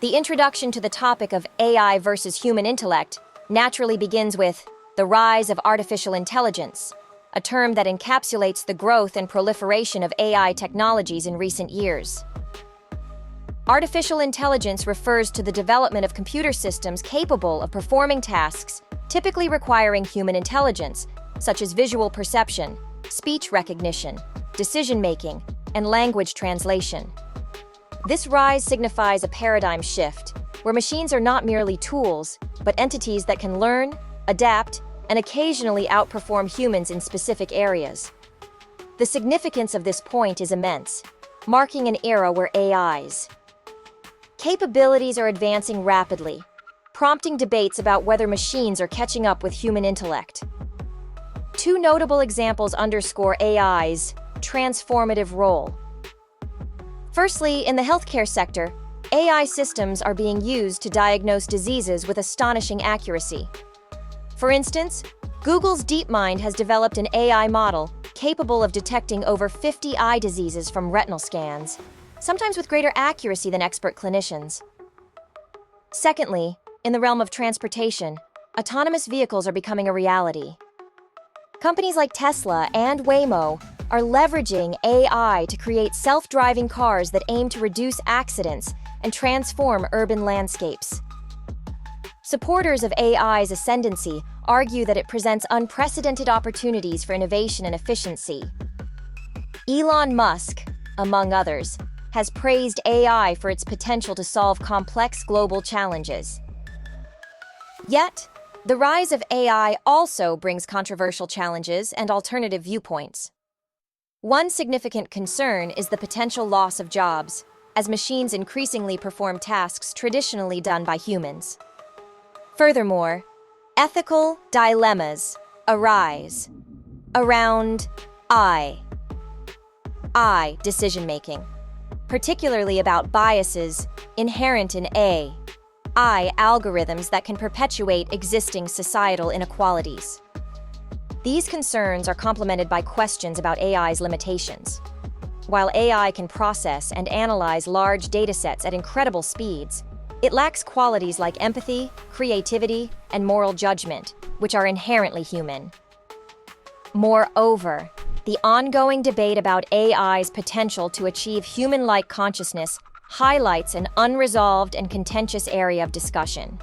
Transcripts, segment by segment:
The introduction to the topic of AI versus human intellect naturally begins with the rise of artificial intelligence, a term that encapsulates the growth and proliferation of AI technologies in recent years. Artificial intelligence refers to the development of computer systems capable of performing tasks typically requiring human intelligence, such as visual perception, speech recognition, decision-making, and language translation. This rise signifies a paradigm shift, where machines are not merely tools, but entities that can learn, adapt, and occasionally outperform humans in specific areas. The significance of this point is immense, marking an era where AI's capabilities are advancing rapidly, prompting debates about whether machines are catching up with human intellect. Two notable examples underscore AI's transformative role. Firstly, in the healthcare sector, AI systems are being used to diagnose diseases with astonishing accuracy. For instance, Google's DeepMind has developed an AI model capable of detecting over 50 eye diseases from retinal scans, sometimes with greater accuracy than expert clinicians. Secondly, in the realm of transportation, autonomous vehicles are becoming a reality. Companies like Tesla and Waymo are leveraging AI to create self-driving cars that aim to reduce accidents and transform urban landscapes. Supporters of AI's ascendancy argue that it presents unprecedented opportunities for innovation and efficiency. Elon Musk, among others, has praised AI for its potential to solve complex global challenges. Yet, the rise of AI also brings controversial challenges and alternative viewpoints. One significant concern is the potential loss of jobs, as machines increasingly perform tasks traditionally done by humans. Furthermore, ethical dilemmas arise around AI decision-making, particularly about biases inherent in AI algorithms that can perpetuate existing societal inequalities. These concerns are complemented by questions about AI's limitations. While AI can process and analyze large datasets at incredible speeds, it lacks qualities like empathy, creativity, and moral judgment, which are inherently human. Moreover, the ongoing debate about AI's potential to achieve human-like consciousness highlights an unresolved and contentious area of discussion.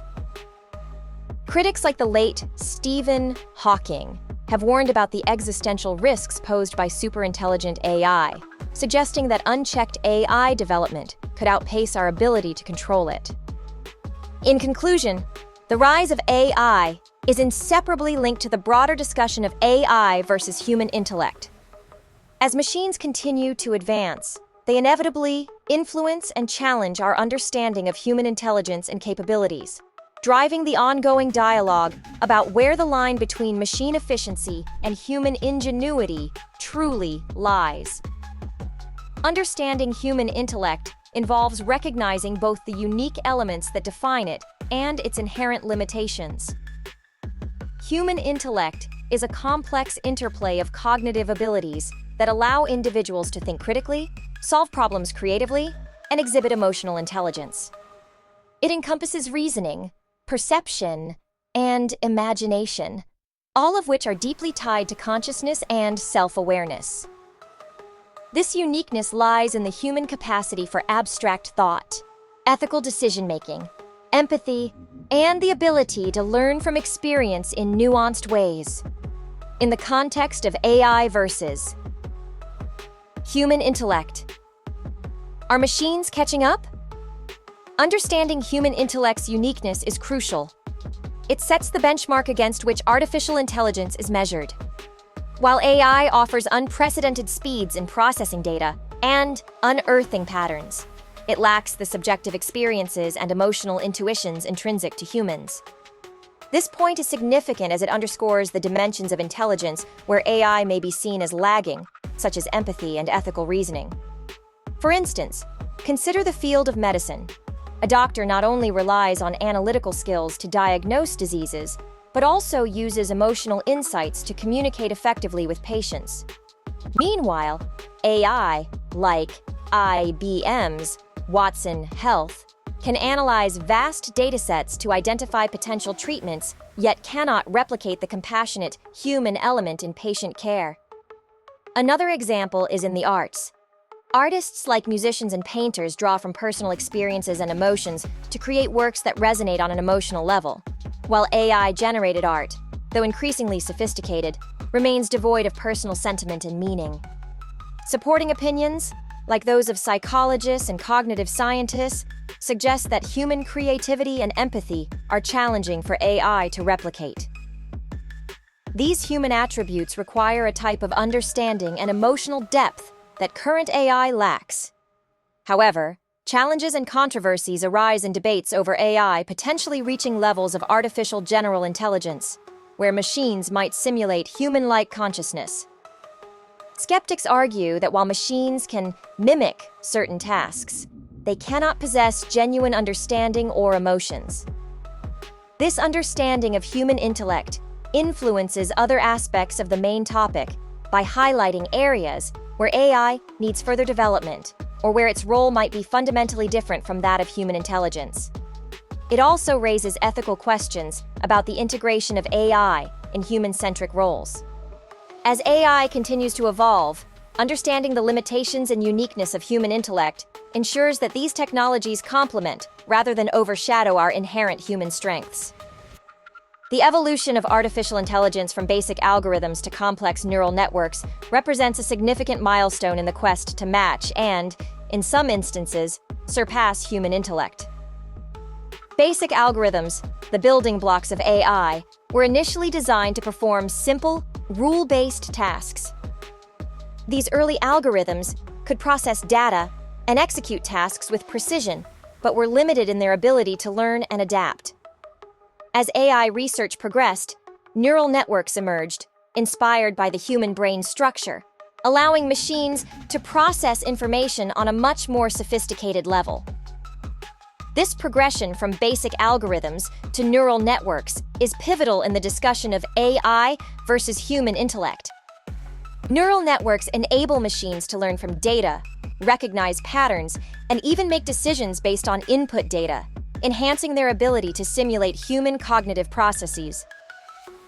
Critics like the late Stephen Hawking have warned about the existential risks posed by superintelligent AI, suggesting that unchecked AI development could outpace our ability to control it. In conclusion, the rise of AI is inseparably linked to the broader discussion of AI versus human intellect. As machines continue to advance, they inevitably influence and challenge our understanding of human intelligence and capabilities, driving the ongoing dialogue about where the line between machine efficiency and human ingenuity truly lies. Understanding human intellect involves recognizing both the unique elements that define it and its inherent limitations. Human intellect is a complex interplay of cognitive abilities that allow individuals to think critically, solve problems creatively, and exhibit emotional intelligence. It encompasses reasoning, perception, and imagination, all of which are deeply tied to consciousness and self-awareness. This uniqueness lies in the human capacity for abstract thought, ethical decision-making, empathy, and the ability to learn from experience in nuanced ways. In the context of AI versus human intellect, are machines catching up? Understanding human intellect's uniqueness is crucial. It sets the benchmark against which artificial intelligence is measured. While AI offers unprecedented speeds in processing data and unearthing patterns, it lacks the subjective experiences and emotional intuitions intrinsic to humans. This point is significant as it underscores the dimensions of intelligence where AI may be seen as lagging, such as empathy and ethical reasoning. For instance, consider the field of medicine. A doctor not only relies on analytical skills to diagnose diseases, but also uses emotional insights to communicate effectively with patients. Meanwhile, AI, like IBM's Watson Health, can analyze vast datasets to identify potential treatments, yet cannot replicate the compassionate, human element in patient care. Another example is in the arts. Artists like musicians and painters draw from personal experiences and emotions to create works that resonate on an emotional level, while AI-generated art, though increasingly sophisticated, remains devoid of personal sentiment and meaning. Supporting opinions, like those of psychologists and cognitive scientists, suggest that human creativity and empathy are challenging for AI to replicate. These human attributes require a type of understanding and emotional depth that current AI lacks. However, challenges and controversies arise in debates over AI potentially reaching levels of artificial general intelligence, where machines might simulate human-like consciousness. Skeptics argue that while machines can mimic certain tasks, they cannot possess genuine understanding or emotions. This understanding of human intellect influences other aspects of the main topic by highlighting areas where AI needs further development or where its role might be fundamentally different from that of human intelligence. It also raises ethical questions about the integration of AI in human-centric roles. As AI continues to evolve, understanding the limitations and uniqueness of human intellect ensures that these technologies complement rather than overshadow our inherent human strengths. The evolution of artificial intelligence from basic algorithms to complex neural networks represents a significant milestone in the quest to match and, in some instances, surpass human intellect. Basic algorithms, the building blocks of AI, were initially designed to perform simple, rule-based tasks. These early algorithms could process data and execute tasks with precision, but were limited in their ability to learn and adapt. As AI research progressed, neural networks emerged, inspired by the human brain structure, allowing machines to process information on a much more sophisticated level. This progression from basic algorithms to neural networks is pivotal in the discussion of AI versus human intellect. Neural networks enable machines to learn from data, recognize patterns, and even make decisions based on input data, enhancing their ability to simulate human cognitive processes.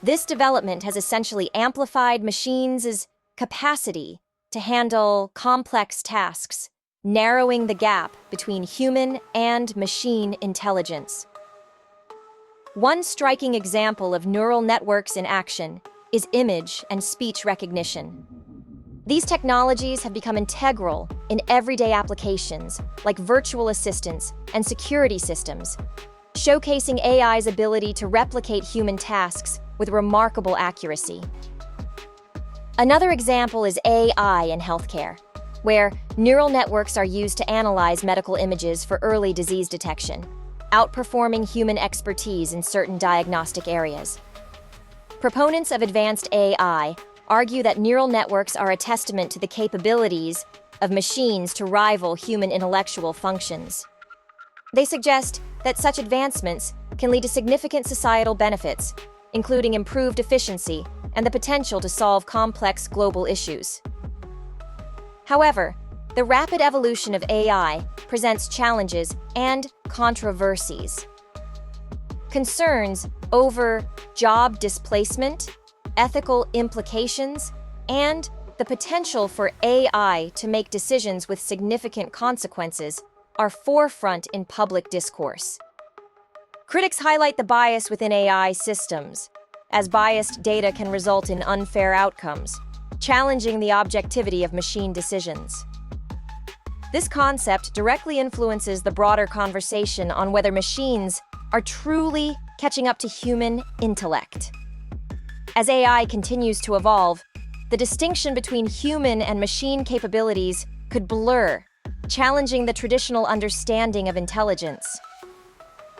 This development has essentially amplified machines' capacity to handle complex tasks, narrowing the gap between human and machine intelligence. One striking example of neural networks in action is image and speech recognition. These technologies have become integral in everyday applications, like virtual assistants and security systems, showcasing AI's ability to replicate human tasks with remarkable accuracy. Another example is AI in healthcare, where neural networks are used to analyze medical images for early disease detection, outperforming human expertise in certain diagnostic areas. Proponents of advanced AI argue that neural networks are a testament to the capabilities of machines to rival human intellectual functions. They suggest that such advancements can lead to significant societal benefits, including improved efficiency and the potential to solve complex global issues. However, the rapid evolution of AI presents challenges and controversies. Concerns over job displacement, ethical implications, and the potential for AI to make decisions with significant consequences are forefront in public discourse. Critics highlight the bias within AI systems, as biased data can result in unfair outcomes, challenging the objectivity of machine decisions. This concept directly influences the broader conversation on whether machines are truly catching up to human intellect. As AI continues to evolve, the distinction between human and machine capabilities could blur, challenging the traditional understanding of intelligence.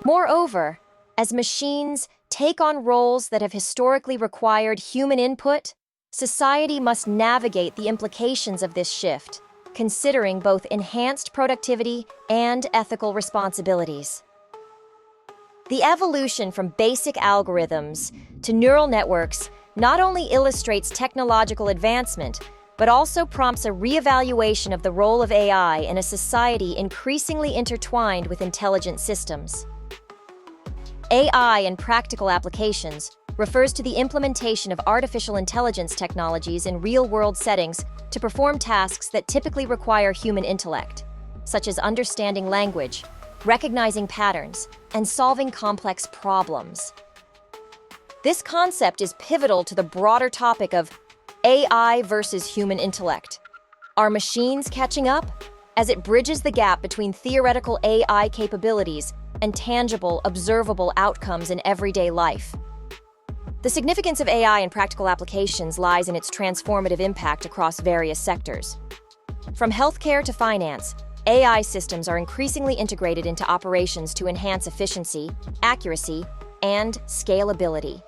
Moreover, as machines take on roles that have historically required human input, society must navigate the implications of this shift, considering both enhanced productivity and ethical responsibilities. The evolution from basic algorithms to neural networks not only illustrates technological advancement, but also prompts a reevaluation of the role of AI in a society increasingly intertwined with intelligent systems. AI in practical applications refers to the implementation of artificial intelligence technologies in real-world settings to perform tasks that typically require human intellect, such as understanding language, recognizing patterns, and solving complex problems. This concept is pivotal to the broader topic of AI versus human intellect. Are machines catching up? As it bridges the gap between theoretical AI capabilities and tangible, observable outcomes in everyday life. The significance of AI in practical applications lies in its transformative impact across various sectors. From healthcare to finance, AI systems are increasingly integrated into operations to enhance efficiency, accuracy, and scalability.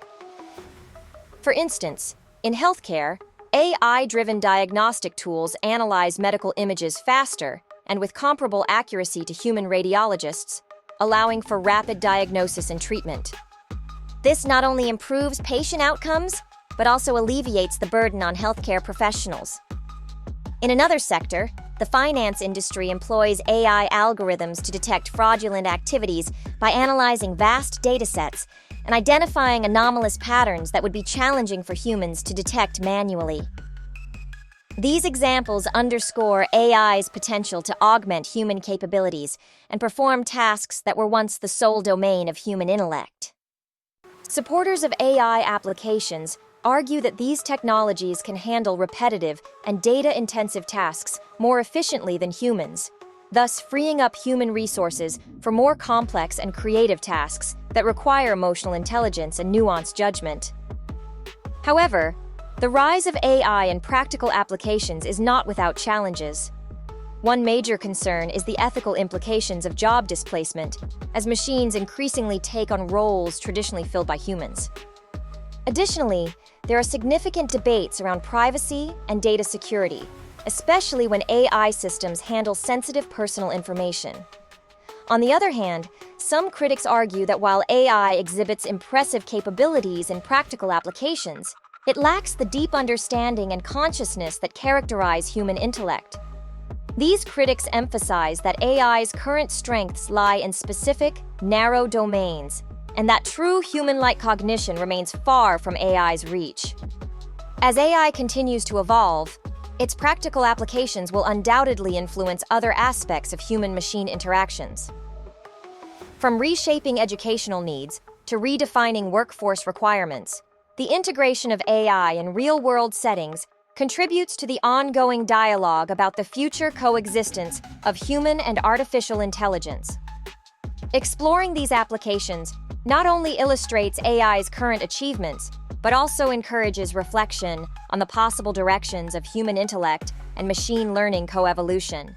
For instance, in healthcare, AI-driven diagnostic tools analyze medical images faster and with comparable accuracy to human radiologists, allowing for rapid diagnosis and treatment. This not only improves patient outcomes, but also alleviates the burden on healthcare professionals. In another sector, the finance industry employs AI algorithms to detect fraudulent activities by analyzing vast datasets and identifying anomalous patterns that would be challenging for humans to detect manually. These examples underscore AI's potential to augment human capabilities and perform tasks that were once the sole domain of human intellect. Supporters of AI applications argue that these technologies can handle repetitive and data-intensive tasks more efficiently than humans, thus freeing up human resources for more complex and creative tasks that require emotional intelligence and nuanced judgment. However, the rise of AI in practical applications is not without challenges. One major concern is the ethical implications of job displacement, as machines increasingly take on roles traditionally filled by humans. Additionally, there are significant debates around privacy and data security, especially when AI systems handle sensitive personal information. On the other hand, some critics argue that while AI exhibits impressive capabilities in practical applications, it lacks the deep understanding and consciousness that characterize human intellect. These critics emphasize that AI's current strengths lie in specific, narrow domains, and that true human-like cognition remains far from AI's reach. As AI continues to evolve, its practical applications will undoubtedly influence other aspects of human-machine interactions. From reshaping educational needs to redefining workforce requirements, the integration of AI in real-world settings contributes to the ongoing dialogue about the future coexistence of human and artificial intelligence. Exploring these applications not only illustrates AI's current achievements, but also encourages reflection on the possible directions of human intellect and machine learning coevolution.